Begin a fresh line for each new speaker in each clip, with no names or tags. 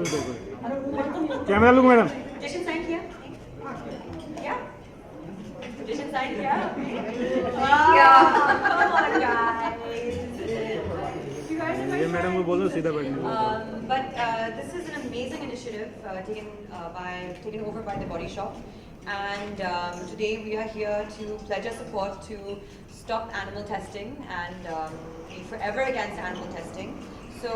Camera look madam.
Position sign here. Yeah. Position sign here. Wow. Come on, guys. You guys are
ये madam को बोलो सीधा बैठने.
But this is an amazing initiative taken over by the Body Shop, and today we are here to pledge our support to stop animal testing and be forever against animal testing. So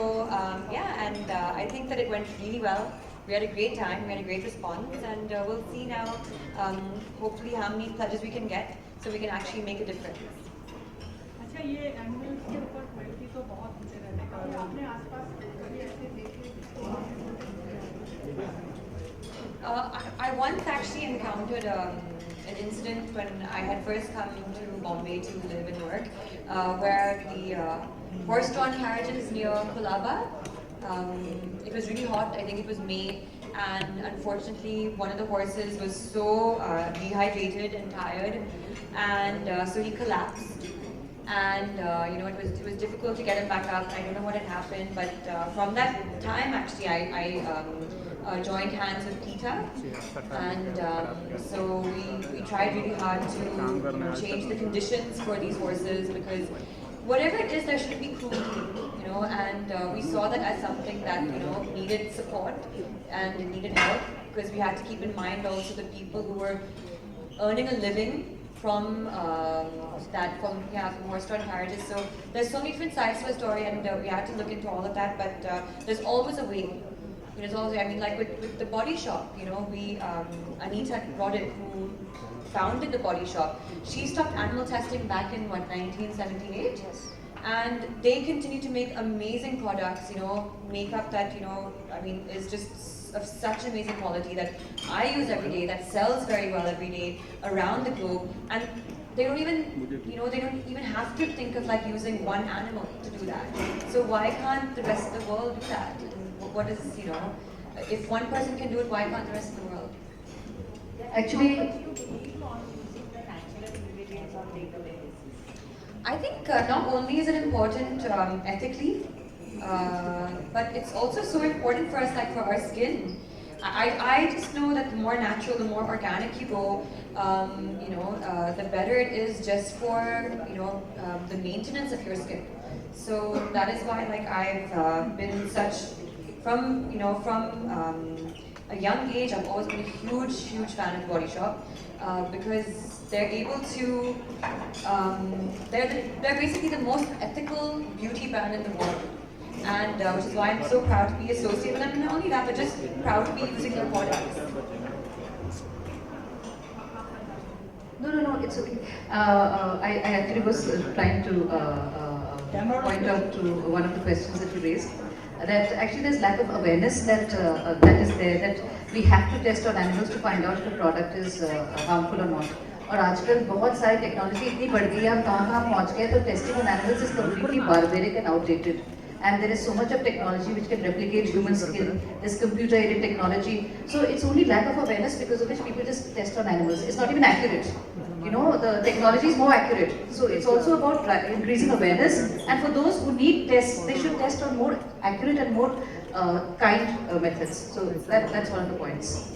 yeah, and I think that it went really well. We had a great time, we had a great response, and we'll see now hopefully how many pledges we can get so we can actually make a difference.
अच्छा ये animals के ऊपर quality तो बहुत होते रहने का अपने आसपास कभी ऐसे देखे
I once actually encountered an incident when I had first come to Bombay to live and work, where the horse-drawn carriages near Colaba, it was really hot, I think it was May, and unfortunately one of the horses was so dehydrated and tired, and so he collapsed. And you know, it was difficult to get him back up. I don't know what had happened, but from that time actually I joined hands with PETA, and so we tried really hard to change the conditions for these horses, because whatever it is, there should be cruelty, you know, and we saw that as something that, you know, needed support and it needed help, because we had to keep in mind also the people who were earning a living from horse-drawn carriages. So there's so many different sides to the story, and we had to look into all of that, but there's always a way. There's always, I mean, like with the Body Shop, you know, we, Anita Roddick, who founded the Body Shop, she stopped animal testing back in, what, 1978?
Yes.
And they continue to make amazing products, you know, makeup that, you know, I mean, is just of such amazing quality that I use every day, that sells very well every day around the globe, and they don't even, you know, they don't even have to think of like using one animal to do that. So why can't the rest of the world do that? And what is, you know, if one person can do it, why can't the rest of the world?
Actually,
I think not only is it important ethically, but it's also so important for us, like for our skin. I just know that the more natural, the more organic you go, you know, the better it is just for, you know, the maintenance of your skin. So that is why, like, I've been from a young age, I've always been a huge fan of the Body Shop, because they're able to, they're basically the most ethical beauty brand in the world. And which is why I'm so proud to be associated with them, and not only that, but just proud to be using their products.
No, it's okay. I actually was trying to point out to one of the questions that you raised, that actually there's lack of awareness that that is there, that we have to test on animals to find out if the product is harmful or not. और आजकल बहुत सारी technology इतनी बढ़ गई है, हम कहाँ पहुँच गए, तो testing on animals is completely barbaric and outdated. And there is so much of technology which can replicate human skin. There's computer-aided technology. So it's only lack of awareness because of which people just test on animals. It's not even accurate. You know, the technology is more accurate. So it's also about increasing awareness. And for those who need tests, they should test on more accurate and more kind methods. So that's one of the points.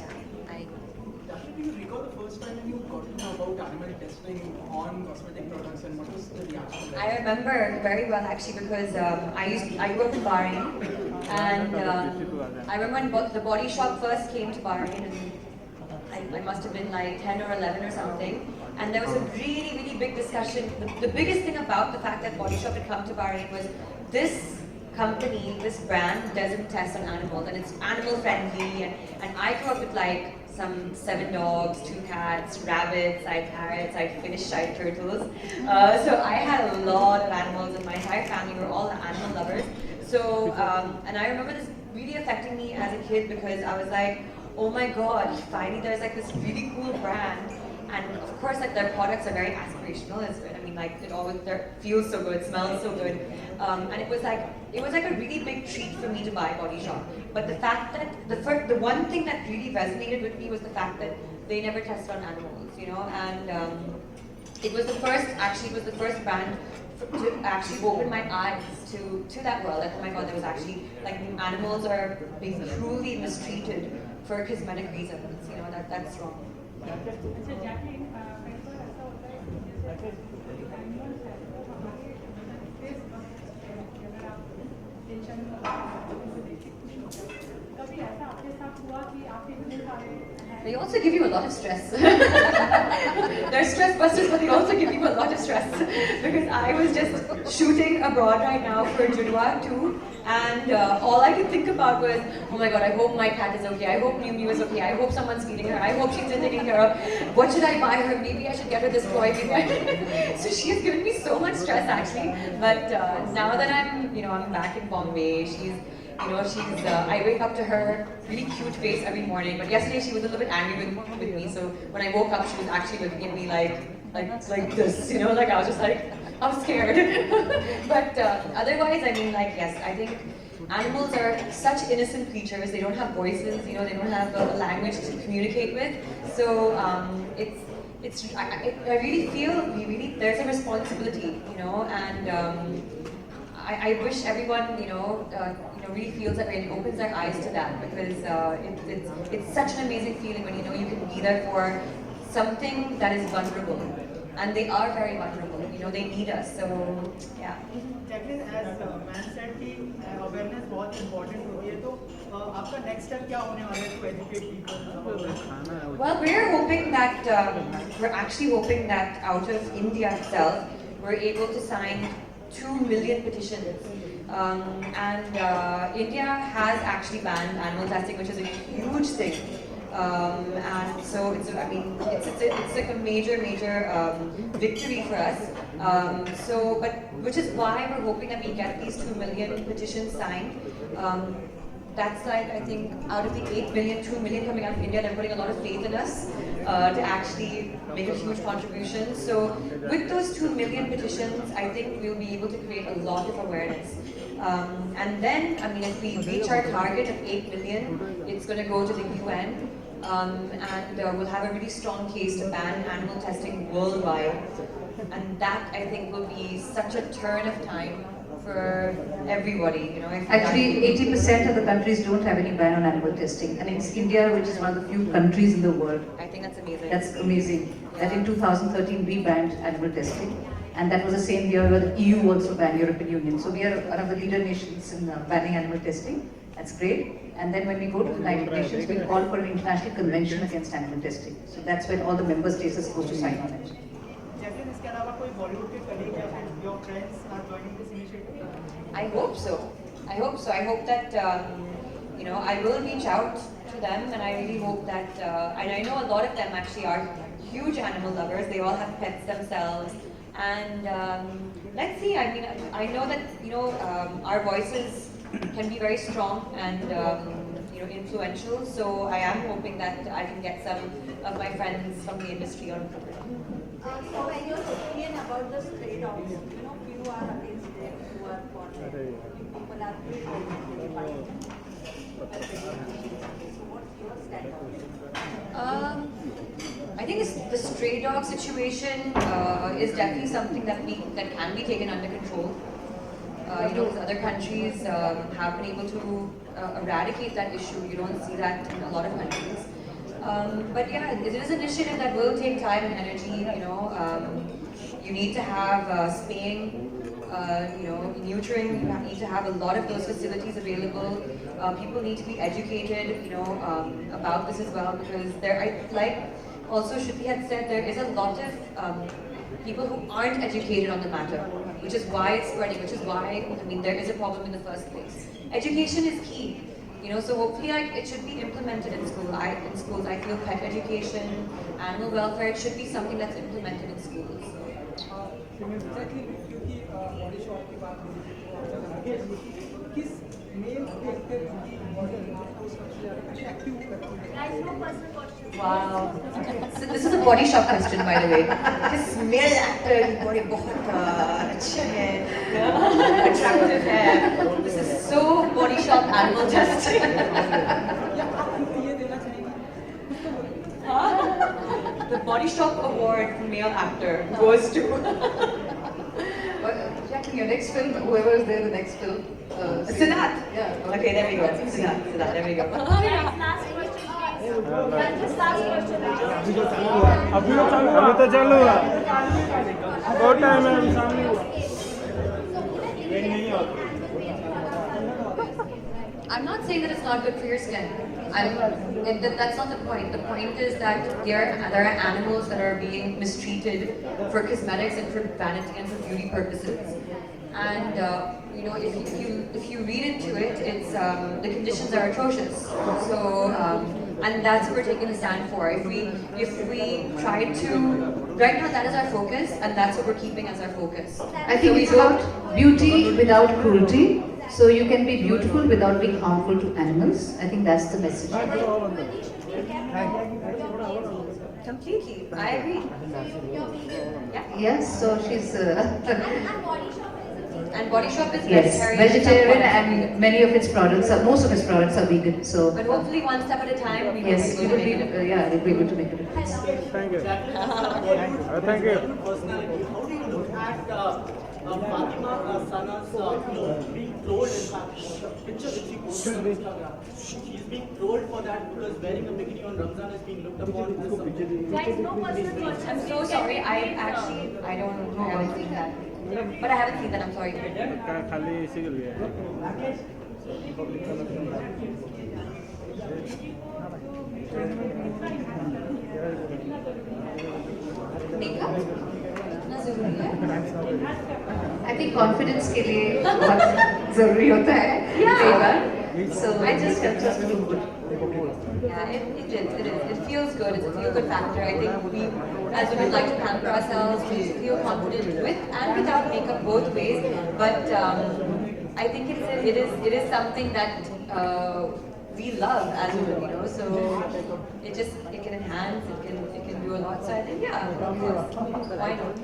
Do you recall the first time when you got to know about animal testing on cosmetic products, and what was the reaction?
I remember very well actually, because I grew up in Bahrain, and I remember when the Body Shop first came to Bahrain, and I must have been like 10 or 11 or something, and there was a really big discussion. The biggest thing about the fact that Body Shop had come to Bahrain was this company, this brand doesn't test on animals, and it's animal friendly, and I grew up with like some 7 dogs, 2 cats, rabbits, I had parrots, I had fish, I had turtles. So I had a lot of animals, and my entire family were all animal lovers. So, and I remember this really affecting me as a kid, because I was like, oh my god, finally there's like this really cool brand. And of course, like, their products are very aspirational. I mean, like, it always feels so good, smells so good, and it was like a really big treat for me to buy Body Shop. But the fact that the one thing that really resonated with me was the fact that they never tested on animals, you know, and it was the first brand to actually open my eyes to that world. That, oh my God, there was actually, like, animals are being cruelly mistreated for cosmetic reasons. You know, that's wrong.
अच्छा Jacqueline कई बार ऐसा होता है कि जैसे animals है तो हमारे फेस अगर आप टेंशन में देखिए खुश होता है कभी ऐसा आपके साथ हुआ कि आप इतने सारे
They also give you a lot of stress. They're stress busters, but they also give you a lot of stress. Because I was just shooting abroad right now for Judua 2, and all I could think about was, oh my God, I hope my cat is okay. I hope Mew Mew is okay. I hope someone's feeding her. I hope she's been taken care of. What should I buy her? Maybe I should get her this toy. So she has given me so much stress actually. But now that I'm back in Bombay, she's. I wake up to her really cute face every morning. But yesterday she was a little bit angry with me. So when I woke up, she was actually looking at me like this. Like I was just like, I'm scared. But otherwise, I mean, like, yes, I think animals are such innocent creatures. They don't have voices. They don't have a language to communicate with. So I really feel there's a responsibility, and. I wish everyone, really feels that way and opens their eyes to that, because it's such an amazing feeling when you can be there for something that is vulnerable, and they are very vulnerable. They need us. So yeah.
Jacqueline, as man said कि awareness बहुत important होती है, तो आपका next step क्या होने वाला है to educate people?
Well, we're actually hoping that out of India itself, we're able to sign 2 million petitions. And India has actually banned animal testing, which is a huge thing. And so it's like a major victory for us. Which is why we're hoping that we get these 2 million petitions signed. That's like, I think, out of the 8 million, 2 million coming out of India, they're putting a lot of faith in us to actually make a huge contribution. So with those 2 million petitions, I think we'll be able to create a lot of awareness. And then, if we reach our target of 8 million, it's going to go to the UN. And we'll have a really strong case to ban animal testing worldwide. And that, I think, will be such a turn of time for everybody,
Actually, 80% of the countries don't have any ban on animal testing, and it's India, which is one of the few countries in the world.
I think that's amazing.
That's amazing. That in 2013 we banned animal testing, and that was the same year where the EU also banned, European Union. So we are one of the leader nations in banning animal testing. That's great. And then when we go to the United Nations, we call for an international convention against animal testing. So that's when all the member states are supposed to sign on it.
Jacqueline, इसके अलावा कोई Bollywood के colleague या फिर your friends are joining this initiative?
I hope so. I hope that, I will reach out to them, and I really hope that, and I know a lot of them actually are huge animal lovers. They all have pets themselves. And let's see, I know that, our voices can be very strong and, influential. So I am hoping that I can get some of my friends from the industry on board.
So, in your opinion about the stray dogs, few are against them, few are for them. People are very fine. So, what's your stand on it?
I think the stray dog situation is definitely something that can be taken under control. Because other countries have been able to eradicate that issue. You don't see that in a lot of countries. But yeah, it is an initiative that will take time and energy. You need to have spaying, neutering. You need to have a lot of those facilities available. People need to be educated, about this as well, because also Shruti had said, there is a lot of people who aren't educated on the matter, which is why it's spreading, which is why, there is a problem in the first place. Education is key. So hopefully it should be implemented in schools. I feel pet education, animal welfare, it should be something that's implemented in schools.
Exactly, क्योंकि body shop की बात हो रही है तो किस male actor की body आपको सबसे ज़्यादा एक्टिव करती है?
Guys, no personal question.
Wow. So this is a Body Shop question, by the way. This male actor की body बहुत अच्छा है, attractive है. This is so Body Shop animal testing.
या आप खुद ये देना चाहेंगे?
The Body Shop Award for male actor goes to.
Your next film, whoever is there, the next film.
Siddharth.
Yeah.
Okay, there we go. Siddharth, there we go.
Last question, please. Just last question.
अभी तो चालू हुआ बहुत time है अभी सामने हुआ
I'm not saying that it's not good for your skin. That's not the point. The point is that there are animals that are being mistreated for cosmetics and for vanity and for beauty purposes. And you know, if you read into it, it's the conditions are atrocious. So and that's what we're taking a stand for. If we try to right now, that is our focus, and that's what we're keeping as our focus.
I think it's about beauty without cruelty. So you can be beautiful without being harmful to animals. I think that's the message.
Completely, I agree. Yeah.
Yes, so she's
And Body Shop is a
And Body Shop is
yes,
vegetarian.
vegetarian, and many of its products are, most of its products are vegan. So
But hopefully, one step at a time, we
yes,
will
we will
be
be
able to make it.
yeah, we'll be able to make a difference.
Thank you thank you
Personality, how do you look at Fatima Sana's being trolled? In fact, the picture which she posted on Instagram, she's being trolled for that because wearing a bikini on Ramzan is being looked upon as something.
Guys, no personal questions.
I'm so sorry. I haven't seen that. But I haven't seen that. I'm sorry.
खाली इसी के लिए
Makeup? इतना जरूरी है?
I think confidence के लिए बहुत जरूरी होता है कई बार. So I just helps us to look good.
Yeah, it is. It feels good. It's a feel-good factor. I think we, as women, like to pamper ourselves, to feel confident with and without makeup, both ways. But I think it is something that we love as women, you know. So it can enhance. It can do a lot. So I think yeah, of course, why not?